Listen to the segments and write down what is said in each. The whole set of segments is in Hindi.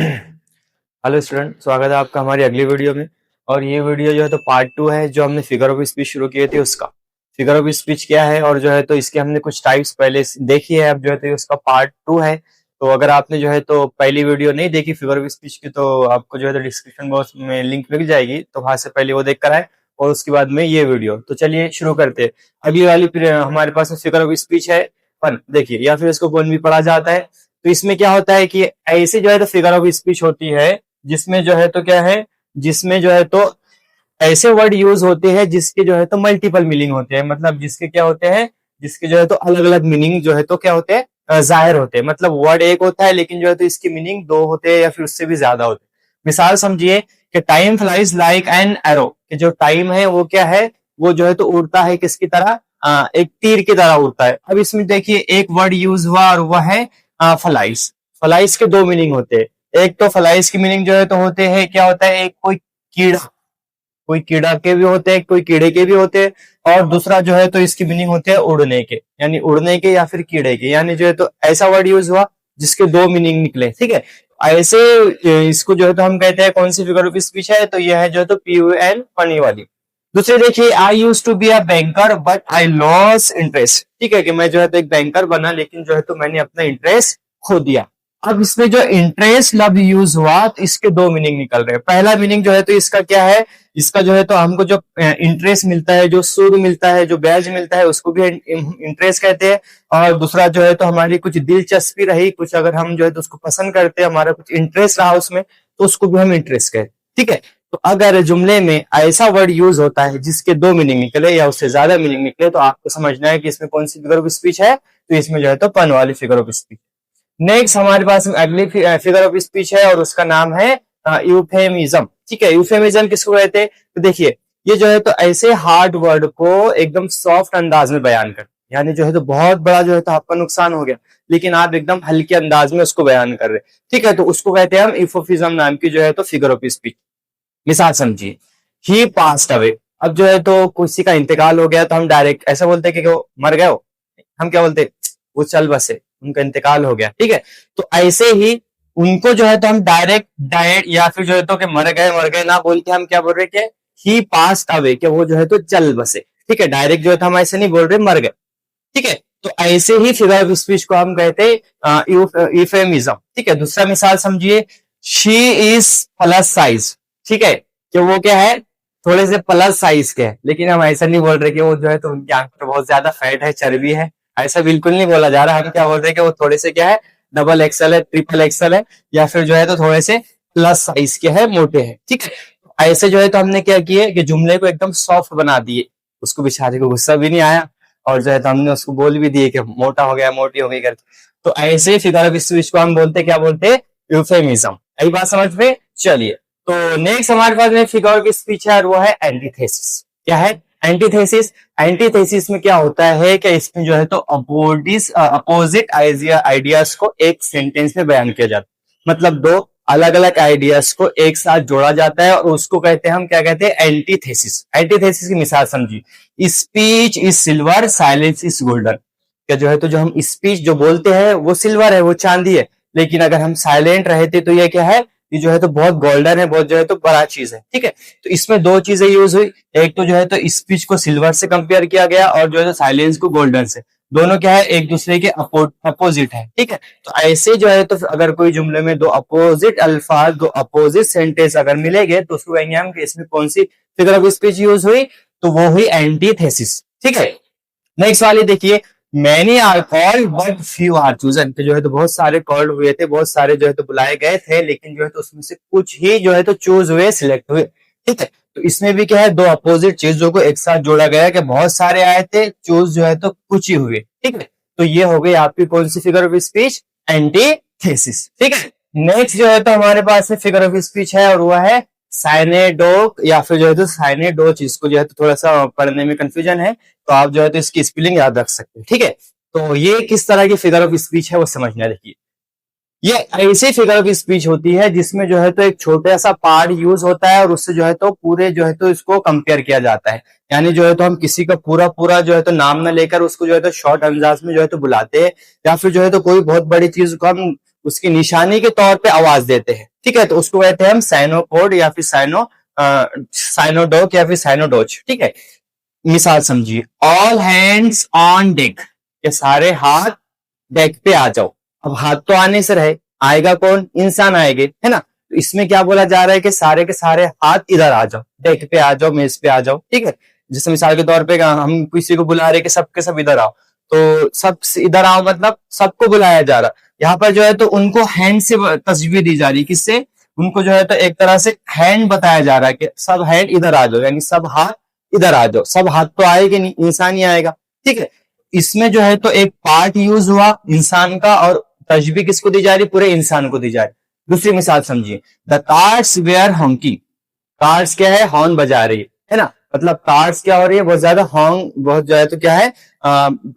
हेलो स्टूडेंट, स्वागत है आपका हमारी अगली वीडियो में। और ये वीडियो जो है तो पार्ट 2 है, जो हमने फिगर ऑफ स्पीच शुरू किए थे उसका। फिगर ऑफ स्पीच क्या है और जो है तो इसके हमने कुछ टाइप्स पहले देखी है, अब जो है तो ये उसका पार्ट 2 है। तो अगर आपने जो है तो पहली वीडियो नहीं देखी फिगर ऑफ स्पीच की, तो आपको जो है तो डिस्क्रिप्शन बॉक्स में लिंक मिल जाएगी, तो वहां से पहले वो देख कर आए और उसके बाद में ये वीडियो। तो चलिए शुरू करते हैं। अगली वाली फिर हमारे पास फिगर ऑफ स्पीच है वन, देखिए, या फिर इसको वन भी पढ़ा जाता है। तो इसमें क्या होता है कि ऐसे जो है तो फिगर ऑफ स्पीच होती है जिसमें जो है तो क्या है, जिसमें जो है तो ऐसे वर्ड यूज होते हैं जिसके जो है तो मल्टीपल मीनिंग होते हैं। मतलब जिसके क्या होते हैं, जिसके जो है तो अलग अलग मीनिंग जो है तो क्या होते हैं, जाहिर होते हैं। मतलब वर्ड एक होता है लेकिन जो है तो इसकी मीनिंग दो होते हैं या फिर उससे भी ज्यादा होते हैं। मिसाल समझिए कि time flies like an arrow, कि जो टाइम है वो क्या है, वो जो है तो उड़ता है किसकी तरह, एक तीर की तरह उड़ता है। अब इसमें देखिए एक वर्ड यूज हुआ और वह है फ्लाइज। फ्लाइज के दो मीनिंग होते हैं। एक तो फ्लाइज की मीनिंग जो है तो होते हैं, क्या होता है, एक कोई कीड़ा, कोई कीड़ा के भी होते हैं, कोई कीड़े के भी होते हैं। और दूसरा जो है तो इसकी मीनिंग होते हैं उड़ने के, यानी उड़ने के या फिर कीड़े के, यानी जो है तो ऐसा वर्ड यूज हुआ जिसके दो मीनिंग निकले। ठीक है, ऐसे इसको जो है तो हम कहते हैं कौन सी फिगर ऑफ स्पीच है, तो यह है जो है तो PUN, फनी वाली। दूसरे देखिए, I use to be a banker but I lost interest. ठीक है, कि मैं जो है तो एक बैंकर बना लेकिन जो है तो मैंने अपना इंटरेस्ट खो दिया। अब इसमें जो इंटरेस्ट लफ्ज यूज हुआ तो इसके दो मीनिंग निकल रहे हैं। पहला मीनिंग जो है तो इसका क्या है, इसका जो है तो हमको जो इंटरेस्ट मिलता है, जो सूद मिलता है, जो ब्याज मिलता है, उसको भी इंटरेस्ट कहते हैं। और दूसरा जो है तो हमारी कुछ दिलचस्पी रही, कुछ अगर हम जो है तो उसको पसंद करते हैं, हमारा कुछ इंटरेस्ट रहा उसमें, तो उसको भी हम इंटरेस्ट कहते हैं। ठीक है, तो अगर जुमले में ऐसा वर्ड यूज होता है जिसके दो मीनिंग निकले या उससे ज्यादा मीनिंग निकले, तो आपको समझना है कि इसमें कौन सी फिगर ऑफ स्पीच है। तो इसमें जो है तो पन वाली फिगर ऑफ स्पीच। नेक्स्ट हमारे पास अगली फिगर ऑफ स्पीच है और उसका नाम है यूफेमिज्म। ठीक है, यूफेमिज्म किसको कहते हैं, तो देखिए, ये जो है तो ऐसे हार्ड वर्ड को एकदम सॉफ्ट अंदाज में बयान कर, यानी जो है तो बहुत बड़ा जो है तो आपका नुकसान हो गया लेकिन आप एकदम हल्के अंदाज में उसको बयान कर रहे हैं। ठीक है, तो उसको कहते हैं हम यूफोफिज्म नाम की जो है तो फिगर ऑफ स्पीच। मिसाल समझिए, ही पास्ट अवे। अब जो है तो किसी का इंतकाल हो गया तो हम डायरेक्ट ऐसा बोलते हैं कि वो मर गए हो, हम क्या बोलते हैं, वो चल बसे, उनका इंतकाल हो गया। ठीक है, तो ऐसे ही उनको जो है तो हम डायरेक्ट डायट या फिर जो है तो कि मर गए ना बोल के हम क्या बोल रहे कि ही पास्ट अवे, कि वो जो है तो चल बसे। ठीक है, डायरेक्ट जो है तो हम ऐसे नहीं बोल रहे मर गए। ठीक है, तो ऐसे ही फिगर ऑफ स्पीच को हम कहते हैं यूफेमिज्म। ठीक है, दूसरा मिसाल समझिए, शी इज प्लस साइज। ठीक है, कि वो क्या है, थोड़े से प्लस साइज के है, लेकिन हम ऐसा नहीं बोल रहे कि वो जो है तो उनकी आंख पर बहुत ज्यादा फैट है, चर्बी है, ऐसा बिल्कुल नहीं बोला जा रहा। हम क्या बोल रहे हैं कि वो थोड़े से क्या है, डबल एक्सल है, ट्रिपल एक्सल है, या फिर जो है तो थोड़े से प्लस साइज के है, मोटे हैं। ठीक है, ऐसे जो है तो हमने क्या किए कि जुमले को एकदम सॉफ्ट बना दिए, उसको बेचारे को गुस्सा भी नहीं आया और जो है तो हमने उसको बोल भी दिए कि मोटा हो गया, मोटी हो गई करके। तो ऐसे फिगर ऑफ स्पीच को हम बोलते क्या बोलते हैं, यूफेमिज्म। यही बात समझ में। चलिए, तो नेक्स्ट हमारे पास में फिगर ऑफ स्पीच है और वो है एंटीथेसिस। क्या है एंटीथेसिस? एंटीथेसिस में क्या होता है कि इसमें जो है तो अपोजिट आइडियाज को एक सेंटेंस में बयान किया जाता है। मतलब दो अलग अलग आइडियाज को एक साथ जोड़ा जाता है और उसको कहते हैं हम, क्या कहते हैं, एंटीथेसिस। एंटीथेसिस की मिसाल समझिए, speech is silver, silence is golden. क्या जो है तो जो हम स्पीच जो बोलते हैं वो सिल्वर है, वो चांदी है, लेकिन अगर हम साइलेंट रहते तो ये क्या है, ये जो है तो बहुत गोल्डन है, बहुत जो है तो बड़ा चीज है। ठीक है, तो इसमें दो चीजें यूज हुई, एक तो जो है तो स्पीच को सिल्वर से कंपेयर किया गया और जो है तो साइलेंस को गोल्डन से। दोनों क्या है, एक दूसरे के अपोजिट है। ठीक है, तो ऐसे जो है तो अगर कोई जुमले में दो अपोजिट अल्फाज, दो अपोजिट सेंटेंस अगर मिलेंगे तो उसको कहेंगे हम कि इसमें कौन सी फिगर ऑफ स्पीच यूज हुई, तो वो हुई एंटीथेसिस। ठीक है, नेक्स्ट वाली देखिए, many are called but few are chosen. जो है तो बहुत सारे कॉल्ड हुए थे, बहुत सारे जो है तो बुलाए गए थे, लेकिन जो है तो उसमें से कुछ ही जो है तो चूज हुए, सिलेक्ट हुए। ठीक है, तो इसमें भी क्या है, दो अपोजिट चीजों को एक साथ जोड़ा गया कि बहुत सारे आए थे, चूज जो है तो कुछ ही हुए। ठीक है, तो ये हो गई आपकी कौन सी फिगर ऑफ स्पीच, एंटीथेसिस। ठीक है, नेक्स्ट जो है तो हमारे पास फिगर ऑफ स्पीच है और वह है साइनेडोक या फिर जो है तो साइनेडोच। इसको जो है तो थोड़ा सा पढ़ने में कंफ्यूजन है, तो आप जो है तो इसकी स्पेलिंग याद रख सकते हैं। ठीक है, तो ये किस तरह की फिगर ऑफ स्पीच है वो समझना। देखिए, ये ऐसी फिगर ऑफ स्पीच होती है जिसमें जो है तो एक छोटा सा पार्ट यूज होता है और उससे जो है तो पूरे जो है तो इसको कंपेयर किया जाता है। यानी जो है तो हम किसी का पूरा पूरा जो है तो नाम न लेकर उसको जो है तो शॉर्ट अंदाज में जो है तो बुलाते हैं, या फिर जो है तो कोई बहुत बड़ी चीज को हम उसकी निशानी के तौर पे आवाज देते हैं, ठीक है। तो उसको कहते हैं हम साइनोकोड या फिर साइनोडोक या फिर साइनोडोच, ठीक है। मिसाल समझिए, ऑल हैंड्स ऑन डेक, ये सारे हाथ डेक पे आ जाओ। अब हाथ तो आने से रहे, आएगा कौन? इंसान आएंगे, है ना। तो इसमें क्या बोला जा रहा है कि सारे के सारे हाथ इधर आ जाओ, डेक पे आ जाओ, मेज पे आ जाओ, ठीक है। जैसे मिसाल के तौर पे हम किसी को बुला रहे कि सबके सब इधर आओ, तो सब इधर आओ मतलब सबको बुलाया जा रहा। यहाँ पर जो है तो उनको हैंड से तस्वीर दी जा रही, किससे? उनको जो है तो एक तरह से हैंड बताया जा रहा है कि सब हैंड इधर आ जाओ, यानी सब हाथ इधर आ जाओ। सब हाथ तो आएगा नहीं, इंसान ही आएगा, ठीक है। इसमें जो है तो एक पार्ट यूज हुआ इंसान का, और तशबीह किसको दी जा रही? पूरे इंसान को दी जा रही। दूसरी मिसाल समझिए, the cars were honking, cars क्या है? हॉर्न बजा रही है ना। मतलब कार्ड्स क्या हो रही है? बहुत ज्यादा हॉर्न, बहुत जो है तो क्या है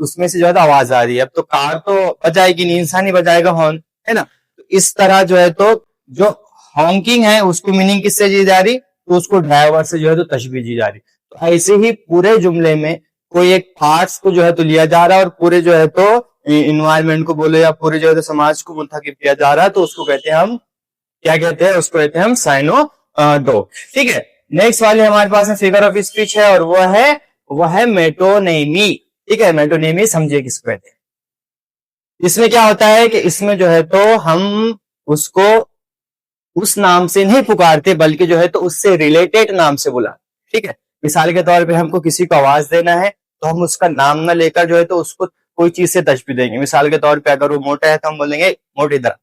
उसमें से जो है तो आवाज आ रही है। अब तो कार तो बजाएगी नहीं, इंसान ही बजाएगा हॉर्न, है ना। तो इस तरह जो है तो जो हॉन्किंग है उसको मीनिंग किससे दी जा रही? तो उसको ड्राइवर से जो है तो तशबीह दी जा रही। तो ऐसे ही पूरे जुमले में कोई एक पार्ट्स को जो है तो लिया जा रहा है और पूरे जो है तो इन्वायरमेंट को बोले या पूरे जो है तो समाज को मुंतखब किया जा रहा है, तो उसको कहते हैं हम, क्या कहते हैं? उसको कहते हैं हम साइनो डो, ठीक है। नेक्स्ट वाले हमारे पास में फिगर ऑफ स्पीच है, और वो है मेटोनेमी, ठीक है। मेटोनेमी समझिए किसको कहते हैं। इसमें क्या होता है कि इसमें जो है तो हम उसको उस नाम से नहीं पुकारते, बल्कि जो है तो उससे रिलेटेड नाम से बुला, ठीक है। मिसाल के तौर पे हमको किसी को आवाज देना है, तो हम उसका नाम ना लेकर जो है तो उसको कोई चीज से तशबीह देंगे। मिसाल के तौर पे अगर वो मोटा है तो हम बोलेंगे मोटे इधर,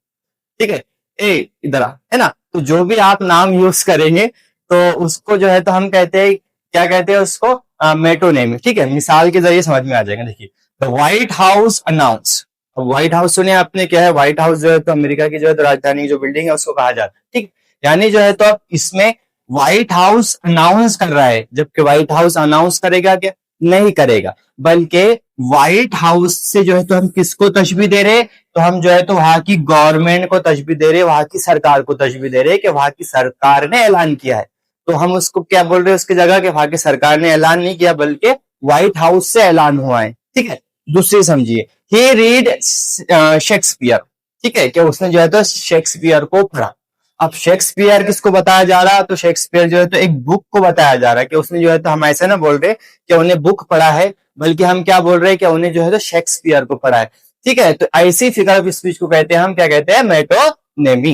ठीक है, ए इधर, है ना। तो जो भी आप नाम यूज करेंगे तो उसको जो है तो हम कहते हैं, क्या कहते हैं उसको? मेटोनेमी, ठीक है। मिसाल के जरिए समझ में आ जाएगा। देखिए, the white house announce. White house सुने आपने, क्या है व्हाइट हाउस? जो है तो अमेरिका की जो है तो राजधानी जो बिल्डिंग है उसको कहा जाता है, ठीक। यानी जो है तो इसमें व्हाइट हाउस अनाउंस कर रहा है, जबकि व्हाइट हाउस अनाउंस करेगा क्या? नहीं करेगा, बल्कि व्हाइट हाउस से जो है तो हम किसको तशबीह दे रहे? तो हम जो है तो वहां की गवर्नमेंट को तशबीह दे रहे, वहां की सरकार को तशबीह दे रहे कि वहां की सरकार ने ऐलान किया है। तो हम उसको क्या बोल रहे हैं उसकी जगह? कि वहां की सरकार ने ऐलान नहीं किया, बल्कि व्हाइट हाउस से ऐलान हुआ है, ठीक है। दूसरी समझिए, ही रीड शेक्सपियर, ठीक है, कि उसने जो है तो शेक्सपियर को पढ़ा। अब शेक्सपियर किसको बताया जा रहा है? तो शेक्सपियर जो है तो एक बुक को बताया जा रहा है, कि उसने जो है तो हम ऐसे ना बोल रहे कि उन्हें बुक पढ़ा है, बल्कि हम क्या बोल रहे हैं कि उन्हें जो है तो शेक्सपियर को पढ़ा है, ठीक है। तो ऐसी फिगर ऑफ स्पीच को कहते हैं हम, क्या कहते हैं? मेटोनेमी।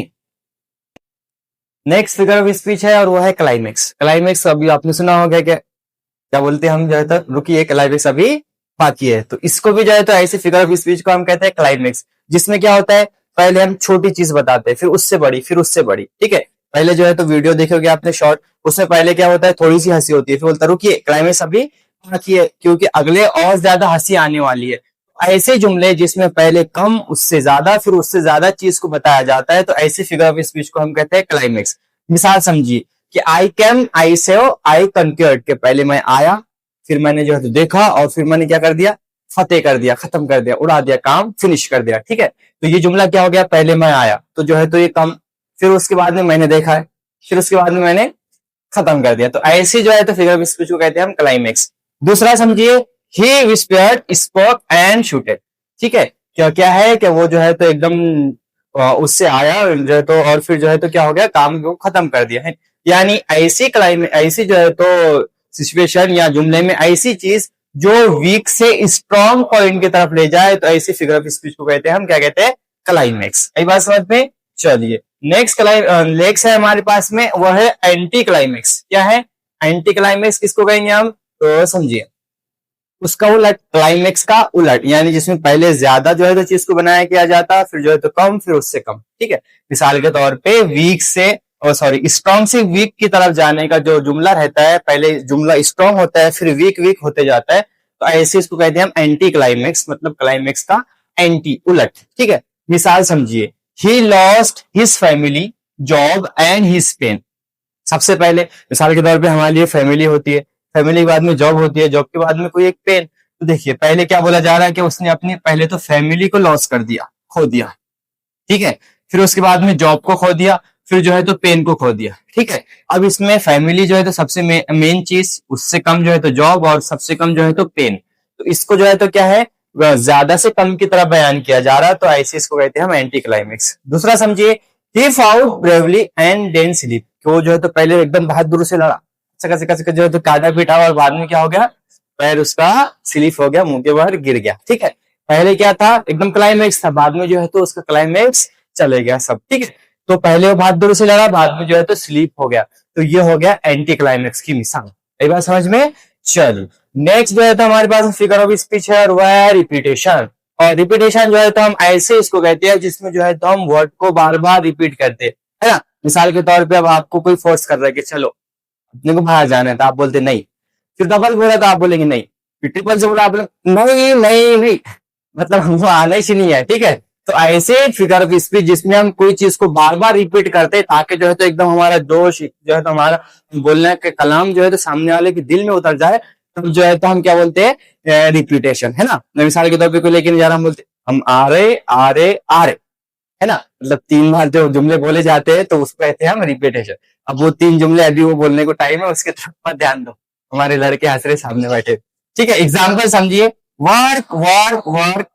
नेक्स्ट फिगर ऑफ स्पीच है और वो है क्लाइमेक्स। क्लाइमेक्स अभी आपने सुना होगा, क्या बोलते हैं हम जो है तो, रुकिए क्लाइमेक्स अभी बाकी है। तो इसको भी जो है तो ऐसी फिगर ऑफ स्पीच को हम कहते हैं क्लाइमेक्स, जिसमें क्या होता है? पहले हम छोटी चीज बताते हैं, फिर उससे बड़ी, फिर उससे बड़ी, ठीक है। पहले जो है तो वीडियो देखोगे आपने शॉर्ट, उसमें पहले क्या होता है? थोड़ी सी हंसी होती है, फिर बोलता रुकिए क्लाइमेक्स अभी बाकी है, क्योंकि अगले और ज्यादा हंसी आने वाली है। ऐसे जुमले जिसमें पहले कम, उससे ज्यादा, फिर उससे ज्यादा चीज को बताया जाता है, तो ऐसी फिगर ऑफ स्पीच को हम कहते हैं क्लाइमेक्स। मिसाल समझिए कि आई कैम, आई सेव, आई कंक्योर्ड, के पहले मैं आया, फिर मैंने जो है तो देखा, और फिर मैंने क्या कर दिया? फतेह कर दिया, खत्म कर दिया, उड़ा दिया, काम फिनिश कर दिया, ठीक है। तो ये जुमला क्या हो गया? पहले मैं आया तो जो है तो ये कम, फिर उसके बाद में मैंने देखा है, फिर उसके बाद में मैंने खत्म कर दिया। तो ऐसी जो है तो फिगर ऑफ स्पीच को कहते हैं हम क्लाइमेक्स। दूसरा समझिए, ही विस्पर्ड, स्पोक एंड शूटेड, ठीक है। क्या क्या है कि वो जो है तो एकदम उससे आया जो है तो, और फिर जो है तो क्या हो गया? काम को खत्म कर दिया है। यानी ऐसी ऐसी जो है तो सिचुएशन या जुमले में ऐसी चीज जो वीक से स्ट्रॉन्ग पॉइंट की तरफ ले जाए, तो ऐसी फिगर ऑफ स्पीच को कहते हैं हम, क्या कहते हैं? क्लाइमेक्स। यही बात समझ में? चलिए, नेक्स्ट नेक्स्ट है हमारे पास में, वो है एंटी क्लाइमेक्स। क्या है एंटी क्लाइमेक्स? किसको कहेंगे हम? तो समझिए, उसका उलट, क्लाइमेक्स का उलट, यानी जिसमें पहले ज्यादा जो है तो चीज को बनाया किया जाता, फिर जो है तो कम, फिर उससे कम, ठीक है। मिसाल के तौर पे वीक से, सॉरी, स्ट्रॉन्ग से वीक की तरफ जाने का जो जुमला रहता है, पहले जुमला स्ट्रॉन्ग होता है, फिर वीक वीक होते जाता है, तो ऐसे इसको कहते हैं हम एंटी क्लाइमेक्स, मतलब क्लाइमेक्स का एंटी, उलट, ठीक है। मिसाल समझिए, he lost his family, job and his pen. सबसे पहले मिसाल के तौर पे हमारे लिए फैमिली होती है, फैमिली के बाद में जॉब होती है, जॉब के बाद में कोई एक पेन। तो देखिए, पहले क्या बोला जा रहा है कि उसने अपनी पहले तो फैमिली को लॉस कर दिया, खो दिया, ठीक है। फिर उसके बाद में जॉब को खो दिया, फिर जो है तो पेन को खो दिया, ठीक है। अब इसमें फैमिली जो है तो सबसे मेन चीज, उससे कम जो है तो जॉब, और सबसे कम जो है तो पेन। तो इसको जो है तो क्या है? ज्यादा से कम की तरह बयान किया जा रहा है, तो ऐसे इसको कहते हैं हम एंटी क्लाइमेक्स। दूसरा समझिए, he fought bravely and then sleep, वो जो है तो पहले एकदम बहादुर से लड़ा, जो है तो काटा पीटा, और बाद में क्या हो गया, पैर उसका स्लिप हो गया, मुंह के बाहर गिर गया। ठीक है, पहले क्या था, एकदम क्लाइमेक्स था, बाद में जो है तो उसका क्लाइमेक्स चले गया सब। ठीक है, तो पहले वो बहादुर से लड़ा, बाद में जो है तो स्लीप हो गया, तो ये हो गया एंटी क्लाइमेक्स की मिसाल। एक बार समझ में चल। नेक्स्ट जो है तो हमारे पास फिगर ऑफ स्पीच है, और वह है रिपीटेशन। और रिपीटेशन जो है तो हम ऐसे इसको कहते हैं जिसमें जो है तो हम वर्ड को बार बार रिपीट करते हैं, है ना। मिसाल के तौर पे अब आपको कोई फोर्स कर रहा है कि चलो अपने को बाहर जाना है, तो आप बोलते नहीं, फिर डबल बोला तो आप बोलेंगे नहीं, फिर ट्रिपल से बोला आप नहीं नहीं नहीं, मतलब हमको आना ही नहीं है। ठीक है, तो ऐसे फिगर ऑफ स्पीच जिसमें हम कोई चीज को बार बार रिपीट करते हैं ताकि जो है तो एकदम हमारा जोश जो है तो हमारा बोलने का कलाम जो है तो सामने वाले के दिल में उतर जाए, तो जो है तो हम क्या बोलते हैं, रिपीटेशन, है ना। मिसाल के तौर पे कोई लेके नहीं जा रहा, हम बोलते हम आ रहे, है ना, मतलब 3 बार जो जुमले बोले जाते हैं तो उसको कहते हैं हम रिपीटेशन। अब वो 3 जुमले अभी वो बोलने को टाइम है, उसके तरफ पर ध्यान दो, हमारे लड़के हंस रहे सामने बैठे। ठीक है, एग्जाम्पल समझिए, वर्क वर्क वर्क,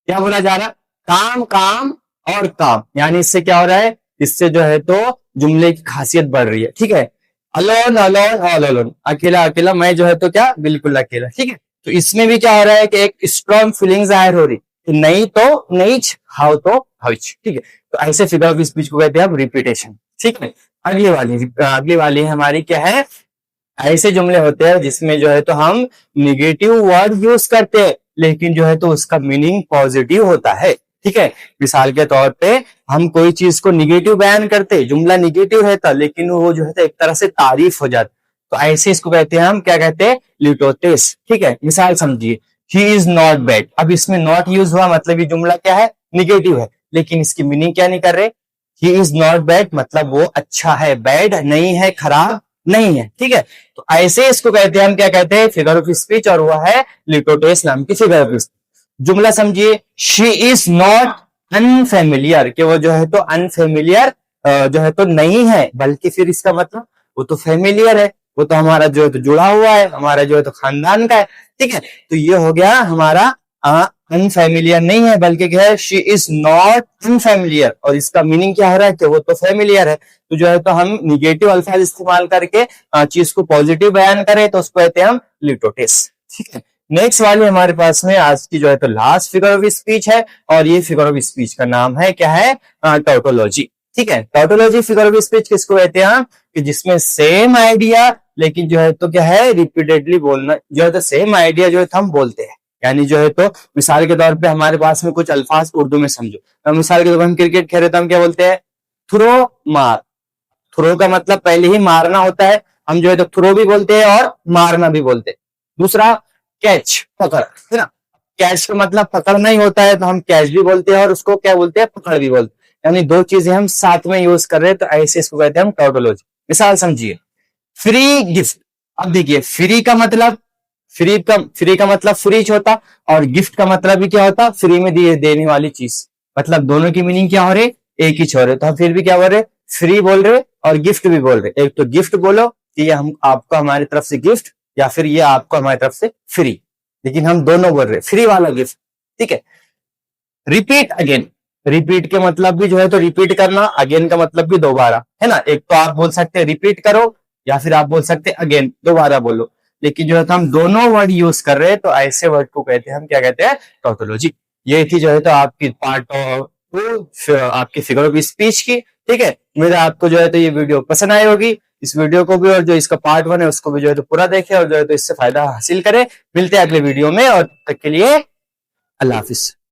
क्या बोला जा रहा, काम काम और काम, यानी इससे क्या हो रहा है, इससे जो है तो जुमले की खासियत बढ़ रही है। ठीक है, अलोन अलोन ऑल अलोन, अकेला अकेला, मैं जो है तो क्या बिल्कुल अकेला। ठीक है, तो इसमें भी क्या हो रहा है कि एक स्ट्रॉन्ग फीलिंग जाहिर हो रही, नहीं तो नहीं, हाउ तो हाउच। ठीक है, तो ऐसे फिगर ऑफ स्पीच को कहते हैं हम रिपीटेशन। ठीक है, अगली वाली हमारी क्या है, ऐसे जुमले होते हैं जिसमें जो है तो हम निगेटिव वर्ड यूज करते हैं लेकिन जो है तो उसका मीनिंग पॉजिटिव होता है। ठीक है, मिसाल के तौर पे हम कोई चीज को निगेटिव बयान करते, जुमला निगेटिव रहता लेकिन वो जो है तो एक तरह से तारीफ हो जाती, तो ऐसे इसको कहते हैं हम, क्या कहते हैं, लिटोटेस। ठीक है, मिसाल समझिए, ही इज नॉट बैड, अब इसमें नॉट यूज हुआ, मतलब ये जुमला क्या है, निगेटिव है, लेकिन इसकी मीनिंग क्या नहीं कर रहे, ही इज नॉट बैड मतलब वो अच्छा है, बैड नहीं है, खराब नहीं है। ठीक है, तो ऐसे इसको कहते हैं हम, क्या कहते हैं, फिगर ऑफ स्पीच, और वह है लिटोटेस नाम की फिगर ऑफ स्पीच। जुमला समझिए, शी इज नॉट अनफेमिलियर, कि वो जो है तो अनफेमिलियर जो है तो नहीं है, बल्कि फिर इसका मतलब वो तो फेमिलियर है, वो तो हमारा जो है तो जुड़ा हुआ है, हमारा जो है तो खानदान का है। ठीक है, तो ये हो गया हमारा अनफेमिलियर नहीं है, बल्कि क्या है, शी इज नॉट अनफेमिलियर, और इसका मीनिंग क्या हो रहा है कि वो तो फेमिलियर है। तो जो है तो हम निगेटिव अल्फाज इस्तेमाल करके चीज को पॉजिटिव बयान करें तो उसको कहते हैं हम लिटोटेस। ठीक है, नेक्स्ट वाली हमारे पास में आज की जो है तो लास्ट फिगर ऑफ स्पीच है, और ये फिगर ऑफ स्पीच का नाम है क्या है, टोटोलॉजी। ठीक है, टोटोलॉजी फिगर ऑफ स्पीच किसको कहते हैं, कि जिसमें सेम आइडिया लेकिन जो है तो क्या है, रिपीटेडली बोलना, जो है तो सेम आइडिया जो है तो हम बोलते हैं। यानी जो है तो मिसाल के तौर पे हमारे पास में कुछ अल्फाज उर्दू में समझो, तो मिसाल के तौर पर हम क्रिकेट खेल रहे तो हम क्या बोलते हैं, थ्रो मार, थ्रो का मतलब पहले ही मारना होता है, हम जो है तो थ्रो भी बोलते हैं और मारना भी बोलते हैं। दूसरा कैच, पकड़, है ना, कैच का मतलब पकड़ना ही होता है, तो हम कैच भी बोलते हैं और उसको क्या बोलते हैं, पकड़ भी बोलते हैं, यानी 2 चीजें हम साथ में यूज कर रहे हैं, तो ऐसे इसको कहते हैं हम टोटोलॉजी। मिसाल समझिए, फ्री गिफ्ट, अब देखिए फ्री का मतलब फ्रीज होता, और गिफ्ट का मतलब भी क्या होता, फ्री में दिए देने वाली चीज, मतलब दोनों की मीनिंग क्या हो रही, एक ही छोड़ रहे, तो हम फिर भी क्या बोल रहे, फ्री बोल रहे और गिफ्ट भी बोल रहे। एक तो गिफ्ट बोलो कि ये हम आपको हमारी तरफ से गिफ्ट, या फिर ये आपको हमारी तरफ से फ्री, लेकिन हम दोनों बोल रहे फ्री वाला गिफ्ट। ठीक है, रिपीट अगेन, रिपीट के मतलब भी जो है तो रिपीट करना, अगेन का मतलब भी दोबारा, है ना। एक तो आप बोल सकते हैं रिपीट करो, या फिर आप बोल सकते हैं अगेन, दोबारा बोलो, लेकिन जो है तो हम दोनों वर्ड यूज कर रहे हैं, तो ऐसे वर्ड को कहते हैं हम, क्या कहते हैं, टोटोलॉजी। ये थी जो है तो आपकी पार्ट आपकी फिगर ऑफ स्पीच की। ठीक है, मेरा आपको जो है तो ये वीडियो पसंद आई होगी, इस वीडियो को भी और जो इसका पार्ट 1 है उसको भी जो है तो पूरा देखें, और जो है तो इससे फायदा हासिल करें। मिलते हैं अगले वीडियो में, और तब तक के लिए अल्लाह हाफिज।